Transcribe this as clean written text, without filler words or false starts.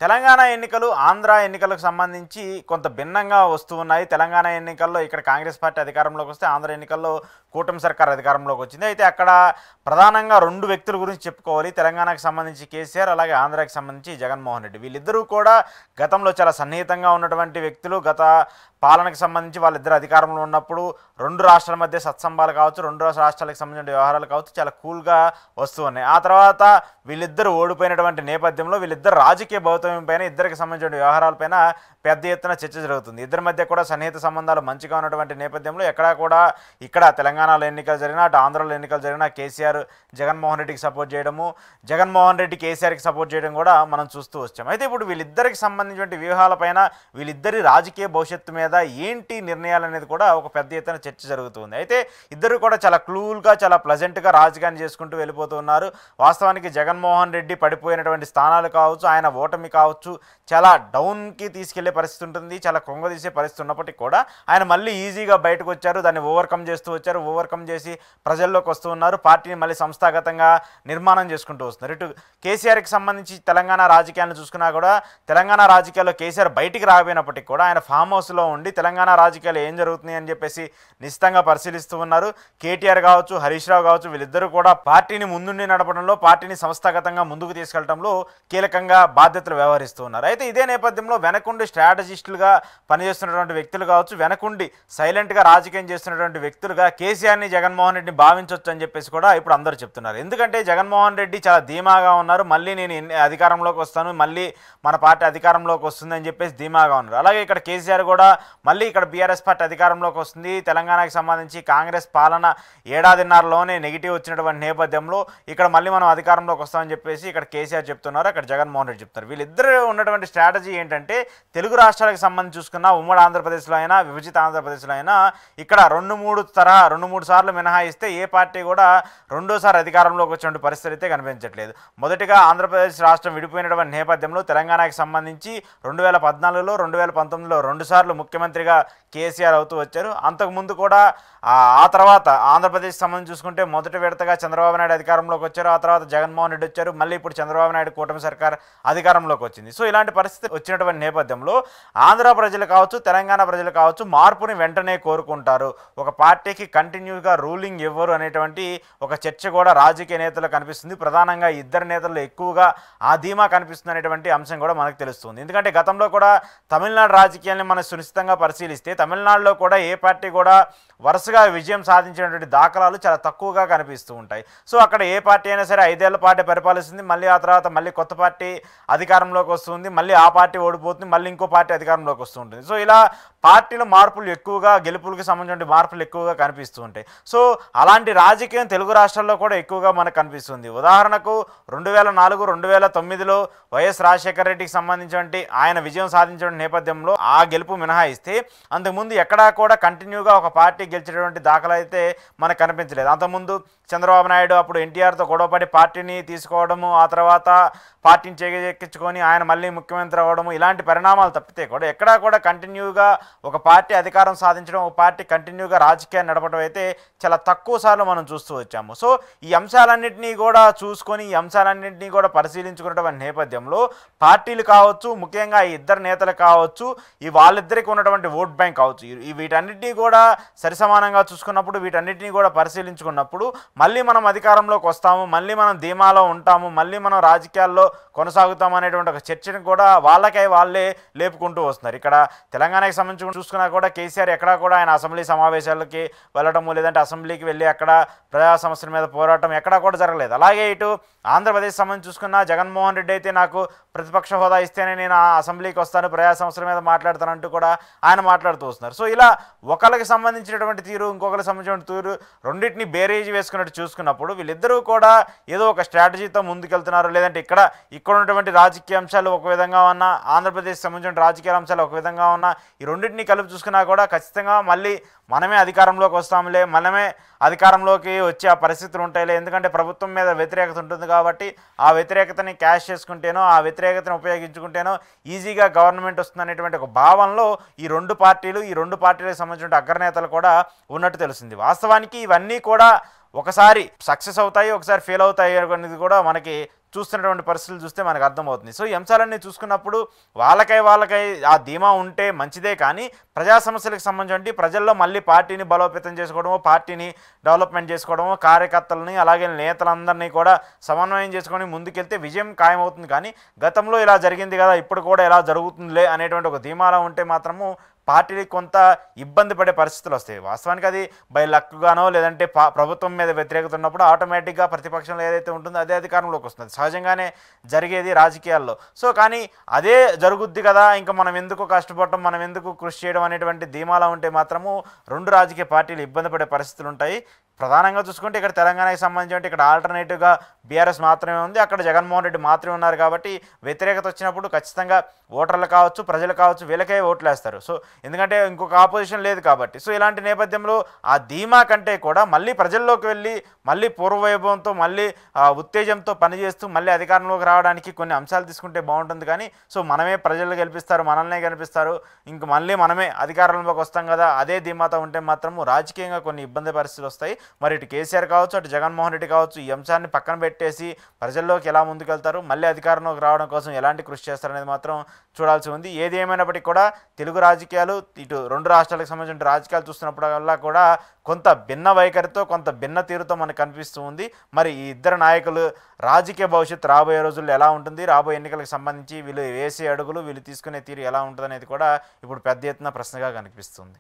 తెలంగాణ ఎన్నికలు ఆంధ్ర ఎన్నికలకు సంబంధించి కొంత భిన్నంగా వస్తూ ఉన్నాయి. తెలంగాణ ఎన్నికల్లో ఇక్కడ కాంగ్రెస్ పార్టీ అధికారంలోకి వస్తే, ఆంధ్ర ఎన్నికల్లో కూటమి సర్కార్ అధికారంలోకి వచ్చింది. అయితే అక్కడ ప్రధానంగా రెండు వ్యక్తుల గురించి చెప్పుకోవాలి. తెలంగాణకు సంబంధించి కేసీఆర్, అలాగే ఆంధ్రాకి సంబంధించి జగన్మోహన్ రెడ్డి. వీళ్ళిద్దరూ కూడా గతంలో చాలా సన్నిహితంగా ఉన్నటువంటి వ్యక్తులు. గత పాలనకు సంబంధించి వాళ్ళిద్దరు అధికారంలో ఉన్నప్పుడు రెండు రాష్ట్రాల మధ్య సత్సంబాలు కావచ్చు, రెండు రాష్ట్రాలకు సంబంధించిన వ్యవహారాలు కావచ్చు, చాలా కూల్గా వస్తూ ఉన్నాయి. ఆ తర్వాత వీళ్ళిద్దరు ఓడిపోయినటువంటి నేపథ్యంలో వీళ్ళిద్దరు రాజకీయ భౌతమ్యం పైన, ఇద్దరికి సంబంధించిన వ్యవహారాలపైన పెద్ద ఎత్తున చర్చ జరుగుతుంది. ఇద్దరి మధ్య కూడా సన్నిహిత సంబంధాలు మంచిగా ఉన్నటువంటి నేపథ్యంలో ఎక్కడా కూడా ఇక్కడ తెలంగాణలో ఎన్నికలు జరిగినా, అటు ఆంధ్రలో ఎన్నికలు జరిగినా కేసీఆర్ జగన్మోహన్ రెడ్డికి సపోర్ట్ చేయడము, జగన్మోహన్ రెడ్డి కేసీఆర్కి సపోర్ట్ చేయడం కూడా మనం చూస్తూ వచ్చాం. అయితే ఇప్పుడు వీళ్ళిద్దరికి సంబంధించిన వ్యూహాలపైన, వీళ్ళిద్దరి రాజకీయ భవిష్యత్తు మీద ఏంటి నిర్ణయాలు అనేది కూడా ఒక పెద్ద ఎత్తున చర్చ జరుగుతుంది. అయితే ఇద్దరు కూడా చాలా క్లూల్గా, చాలా ప్లజెంట్గా రాజకీయాన్ని చేసుకుంటూ వెళ్ళిపోతూ ఉన్నారు. వాస్తవానికి జగన్మోహన్ రెడ్డి పడిపోయినటువంటి స్థానాలు కావచ్చు, ఆయన ఓటమి కావచ్చు, చాలా డౌన్కి తీసుకెళ్లే పరిస్థితి ఉంటుంది, చాలా కృంగదీసే పరిస్థితి ఉన్నప్పటికీ కూడా ఆయన మళ్ళీ ఈజీగా బయటకు వచ్చారు. దాన్ని ఓవర్కమ్ చేస్తూ వచ్చారు. ఓవర్కమ్ చేసి ప్రజల్లోకి వస్తూ ఉన్నారు. పార్టీని మళ్ళీ సంస్థాగతంగా నిర్మాణం చేసుకుంటూ వస్తున్నారు. ఇటు కేసీఆర్కి సంబంధించి తెలంగాణ రాజకీయాలను చూసుకున్నా కూడా, తెలంగాణ రాజకీయాల్లో కేసీఆర్ బయటికి రాకపోయినప్పటికీ కూడా ఆయన ఫామ్ హౌస్లో ఉండి తెలంగాణ రాజకీయాలు ఏం జరుగుతున్నాయి అని చెప్పేసి నిశ్చితంగా పరిశీలిస్తూ ఉన్నారు. కేటీఆర్ కావచ్చు, హరీష్ రావు కావచ్చు, వీళ్ళిద్దరూ కూడా పార్టీని ముందుండి నడపడంలో, పార్టీని సంస్థాగతంగా ముందుకు తీసుకెళ్లడంలో కీలకంగా బాధ్యతలు వ్యవహరిస్తూ ఉన్నారు. అయితే ఇదే నేపథ్యంలో వెనకుండి స్ట్రాటజిస్టులుగా పనిచేస్తున్నటువంటి వ్యక్తులు కావచ్చు, వెనకుండి సైలెంట్గా రాజకీయం చేస్తున్నటువంటి వ్యక్తులుగా కేసీఆర్ని, జగన్మోహన్ రెడ్డిని భావించవచ్చు అని చెప్పేసి కూడా ఇప్పుడు అందరూ చెప్తున్నారు. ఎందుకంటే జగన్మోహన్ రెడ్డి చాలా ధీమాగా ఉన్నారు. మళ్ళీ నేను అధికారంలోకి వస్తాను, మళ్ళీ మన పార్టీ అధికారంలోకి వస్తుందని చెప్పేసి ధీమాగా ఉన్నారు. అలాగే ఇక్కడ కేసీఆర్ కూడా మళ్ళీ ఇక్కడ బీఆర్ఎస్ పార్టీ అధికారంలోకి వస్తుంది, తెలంగాణకి సంబంధించి కాంగ్రెస్ పాలన ఏడాదిన్నరలోనే నెగిటివ్ వచ్చినటువంటి నేపథ్యంలో ఇక్కడ మళ్ళీ మనం అధికారంలోకి వస్తామని చెప్పేసి ఇక్కడ కేసీఆర్ చెప్తున్నారు, అక్కడ జగన్మోహన్ రెడ్డి చెప్తున్నారు. వీళ్ళిద్దరు ఉన్నటువంటి స్ట్రాటజీ ఏంటంటే, తెలుగు రాష్ట్రాలకు సంబంధించి చూసుకున్న ఉమ్మడి ఆంధ్రప్రదేశ్లో అయినా, విభజిత ఆంధ్రప్రదేశ్లో అయినా ఇక్కడ రెండు మూడు సార్లు మినహాయిస్తే ఏ పార్టీ కూడా రెండోసారి అధికారంలోకి వచ్చినటువంటి పరిస్థితి అయితే కనిపించట్లేదు. మొదటిగా ఆంధ్రప్రదేశ్ రాష్ట్రం విడిపోయినటువంటి నేపథ్యంలో తెలంగాణకి సంబంధించి 2014లో, 2019లో రెండుసార్లు ముఖ్యమంత్రిగా కేసీఆర్ అవుతూ వచ్చారు. అంతకుముందు కూడా ఆ తర్వాత ఆంధ్రప్రదేశ్ సంబంధించి చూసుకుంటే మొదటి విడతగా చంద్రబాబు నాయుడు అధికారంలోకి వచ్చారు, ఆ తర్వాత జగన్మోహన్ రెడ్డి వచ్చారు, మళ్ళీ ఇప్పుడు చంద్రబాబు నాయుడు కూటమి సర్కార్ అధికారంలోకి వచ్చింది. సో ఇలాంటి పరిస్థితి వచ్చినటువంటి నేపథ్యంలో ఆంధ్ర ప్రజలు కావచ్చు, తెలంగాణ ప్రజలు కావచ్చు మార్పుని వెంటనే కోరుకుంటారు. ఒక పార్టీకి కంటిన్యూగా రూలింగ్ ఇవ్వరు అనేటువంటి ఒక చర్చ కూడా రాజకీయ నేతలు కనిపిస్తుంది. ప్రధానంగా ఇద్దరు నేతల్లో ఎక్కువగా ఆ ధీమా కనిపిస్తుంది అనేటువంటి అంశం కూడా మనకు తెలుస్తుంది. ఎందుకంటే గతంలో కూడా తమిళనాడు రాజకీయాన్ని మనం సునిశ్చితంగా పరిశీలిస్తే తమిళనాడులో కూడా ఏ పార్టీ కూడా వరుసగా విజయం సాధించినటువంటి దాఖలాలు చాలా తక్కువగా కనిపిస్తూ ఉంటాయి. సో అక్కడ ఏ పార్టీ అయినా సరే 5 ఏళ్ల పార్టీ పరిపాలిస్తుంది, మళ్ళీ ఆ తర్వాత మళ్ళీ కొత్త పార్టీ అధికారంలోకి వస్తుంది, మళ్ళీ ఆ పార్టీ ఓడిపోతుంది, మళ్ళీ ఇంకో పార్టీ అధికారంలోకి వస్తూ ఉంటుంది. సో ఇలా పార్టీల మార్పులు ఎక్కువగా, గెలుపులకు సంబంధించిన మార్పులు ఎక్కువగా కనిపిస్తూ ఉంటాయి. సో అలాంటి రాజకీయం తెలుగు రాష్ట్రాల్లో కూడా ఎక్కువగా మనకు కనిపిస్తుంది. ఉదాహరణకు 2004, 2009లో వైఎస్ రాజశేఖర రెడ్డికి సంబంధించినటువంటి ఆయన విజయం సాధించిన నేపథ్యంలో ఆ గెలుపు మినహాయిస్తే అంతకుముందు ఎక్కడా కూడా కంటిన్యూగా ఒక పార్టీ గెలిచేటువంటి దాఖలు అయితే మనకు కనిపించలేదు. అంతకుముందు చంద్రబాబు నాయుడు అప్పుడు ఎన్టీఆర్తో గొడవపడి పార్టీని తీసుకోవడము, ఆ తర్వాత పార్టీని చేకెక్కించుకొని ఆయన మళ్ళీ ముఖ్యమంత్రి అవ్వడము, ఇలాంటి పరిణామాలు తప్పితే కూడా ఎక్కడా కూడా కంటిన్యూగా ఒక పార్టీ అధికారం సాధించడం, ఒక పార్టీ కంటిన్యూగా రాజకీయాన్ని నడపడం అయితే చాలా తక్కువ సార్లు మనం చూస్తూ వచ్చాము. సో ఈ అంశాలన్నింటినీ కూడా చూసుకొని, ఈ అంశాలన్నింటినీ కూడా పరిశీలించుకున్నటువంటి నేపథ్యంలో పార్టీలు కావచ్చు, ముఖ్యంగా ఈ ఇద్దరు నేతలు కావచ్చు, ఈ వాళ్ళిద్దరికి ఉన్నటువంటి ఓట్ బ్యాంక్ కావచ్చు, వీటన్నిటినీ కూడా సరిసమానంగా చూసుకున్నప్పుడు, వీటన్నిటినీ కూడా పరిశీలించుకున్నప్పుడు మళ్ళీ మనం అధికారంలోకి వస్తాము, మళ్ళీ మనం ధీమాలో ఉంటాము, మళ్ళీ మనం రాజకీయాల్లో కొనసాగుతాం అనేటువంటి ఒక చర్చను కూడా వాళ్ళకై వాళ్ళే లేపుకుంటూ వస్తున్నారు. ఇక్కడ తెలంగాణకి సంబంధించి చూసుకున్నా కూడా కేసీఆర్ ఎక్కడా కూడా ఆయన అసెంబ్లీ సమావేశాలకి వెళ్ళడము, లేదంటే అసెంబ్లీకి వెళ్ళి అక్కడ ప్రజా సమస్యల మీద పోరాటం ఎక్కడా కూడా జరగలేదు. అలాగే ఇటు ఆంధ్రప్రదేశ్ సంబంధించి చూసుకున్నా జగన్మోహన్ రెడ్డి అయితే నాకు ప్రతిపక్ష హోదా ఇస్తేనే నేను ఆ అసెంబ్లీకి వస్తాను, ప్రజా సమస్యల మీద మాట్లాడతానంటూ కూడా ఆయన మాట్లాడుతూ వస్తున్నారు. సో ఇలా ఒకరికి సంబంధించినటువంటి తీరు, ఇంకొకరికి సంబంధించిన తీరు, రెండింటిని బేరేజ్ వేసుకున్నట్టు చూసుకున్నప్పుడు వీళ్ళిద్దరూ కూడా ఏదో ఒక స్ట్రాటజీతో ముందుకెళ్తున్నారు. లేదంటే ఇక్కడ ఉన్నటువంటి రాజకీయ అంశాలు ఒక విధంగా ఉన్నా, ఆంధ్రప్రదేశ్ సంబంధించిన రాజకీయ అంశాలు ఒక విధంగా ఉన్నా, ఈ రెండింటినీ కలిపి చూసుకున్నా కూడా ఖచ్చితంగా మళ్ళీ మనమే అధికారంలోకి వస్తాములే, మనమే అధికారంలోకి వచ్చే ఆ పరిస్థితులు ఉంటాయిలే, ఎందుకంటే ప్రభుత్వం మీద వ్యతిరేకత ఉంటుంది కాబట్టి ఆ వ్యతిరేకతని క్యాష్ చేసుకుంటేనో, ఆ వ్యతిరేకతను ఉపయోగించుకుంటేనో ఈజీగా గవర్నమెంట్ వస్తుంది అనేటువంటి ఒక భావనలో ఈ రెండు పార్టీలకు సంబంధించిన అగ్రనేతలు కూడా ఉన్నట్టు తెలిసింది. వాస్తవానికి ఇవన్నీ కూడా ఒకసారి సక్సెస్ అవుతాయి, ఒకసారి ఫెయిల్ అవుతాయి అనేది కూడా మనకి చూస్తున్నటువంటి పరిస్థితులు చూస్తే మనకు అర్థమవుతుంది. సో ఈ అంశాలన్నీ చూసుకున్నప్పుడు వాళ్ళకై ఆ ధీమా ఉంటే మంచిదే, కానీ ప్రజా సమస్యలకు సంబంధించి ప్రజల్లో మళ్ళీ పార్టీని బలోపేతం చేసుకోవడమో, పార్టీని డెవలప్మెంట్ చేసుకోవడమో, కార్యకర్తలని అలాగే నేతలందరినీ కూడా సమన్వయం చేసుకొని ముందుకెళ్తే విజయం ఖాయమవుతుంది. కానీ గతంలో ఇలా జరిగింది కదా, ఇప్పుడు కూడా ఇలా జరుగుతుందిలే అనేటువంటి ఒక ధీమాలో ఉంటే మాత్రము పార్టీకి కొంత ఇబ్బంది పడే పరిస్థితులు వస్తాయి. వాస్తవానికి అది బై లక్గానో లేదంటే ప్రభుత్వం మీద వ్యతిరేకత ఉన్నప్పుడు ఆటోమేటిక్గా ప్రతిపక్షంలో ఏదైతే ఉంటుందో అదే అధికారంలోకి వస్తుంది, సహజంగానే జరిగేది రాజకీయాల్లో. సో కానీ అదే జరుగుద్ది కదా, ఇంకా మనం ఎందుకు కష్టపడటం, మనం ఎందుకు కృషి చేయడం అనేటువంటి ధీమాలో ఉంటే మాత్రము రెండు రాజకీయ పార్టీలు ఇబ్బంది పడే పరిస్థితులు ఉంటాయి. ప్రధానంగా చూసుకుంటే ఇక్కడ తెలంగాణకి సంబంధించి ఇక్కడ ఆల్టర్నేటివ్గా బీఆర్ఎస్ మాత్రమే ఉంది, అక్కడ జగన్మోహన్ రెడ్డి మాత్రమే ఉన్నారు. కాబట్టి వ్యతిరేకత వచ్చినప్పుడు ఖచ్చితంగా ఓటర్లు కావచ్చు, ప్రజలు కావచ్చు, వీళ్ళకే ఓట్లు వేస్తారు. సో ఎందుకంటే ఇంకొక ఆపోజిషన్ లేదు కాబట్టి. సో ఇలాంటి నేపథ్యంలో ఆ ధీమా కంటే కూడా మళ్ళీ ప్రజల్లోకి వెళ్ళి మళ్ళీ పూర్వవైభవంతో మళ్ళీ ఉత్తేజంతో పనిచేస్తూ మళ్ళీ అధికారంలోకి రావడానికి కొన్ని అంశాలు తీసుకుంటే బాగుంటుంది. కానీ సో మనమే ప్రజలు గెలిపిస్తారు, మనల్నే గెలిపిస్తారు, ఇంక మళ్ళీ మనమే అధికారంలోకి వస్తాం కదా, అదే ధీమాతో ఉంటే మాత్రము రాజకీయంగా కొన్ని ఇబ్బంది పరిస్థితులు వస్తాయి. మరి ఇటు కేసీఆర్ కావచ్చు, అటు జగన్మోహన్ రెడ్డి కావచ్చు, ఈ అంశాన్ని పక్కన పెట్టేసి ప్రజల్లోకి ఎలా ముందుకెళ్తారు, మళ్ళీ అధికారంలోకి రావడం కోసం ఎలాంటి కృషి చేస్తారనేది మాత్రం చూడాల్సి ఉంది. ఏది ఏమైనప్పటికీ కూడా తెలుగు రాజకీయాలు, ఇటు రెండు రాష్ట్రాలకు సంబంధించిన రాజకీయాలు చూస్తున్నప్పుడల్లా కూడా కొంత భిన్న వైఖరితో, కొంత భిన్న తీరుతో మనకు కనిపిస్తూ ఉంది. మరి ఈ ఇద్దరు నాయకులు రాజకీయ భవిష్యత్తు రాబోయే రోజుల్లో ఎలా ఉంటుంది, రాబోయే ఎన్నికలకు సంబంధించి వీళ్ళు వేసే అడుగులు, వీళ్ళు తీసుకునే తీరు ఎలా ఉంటుంది అనేది కూడా ఇప్పుడు పెద్ద ఎత్తున ప్రశ్నగా కనిపిస్తుంది.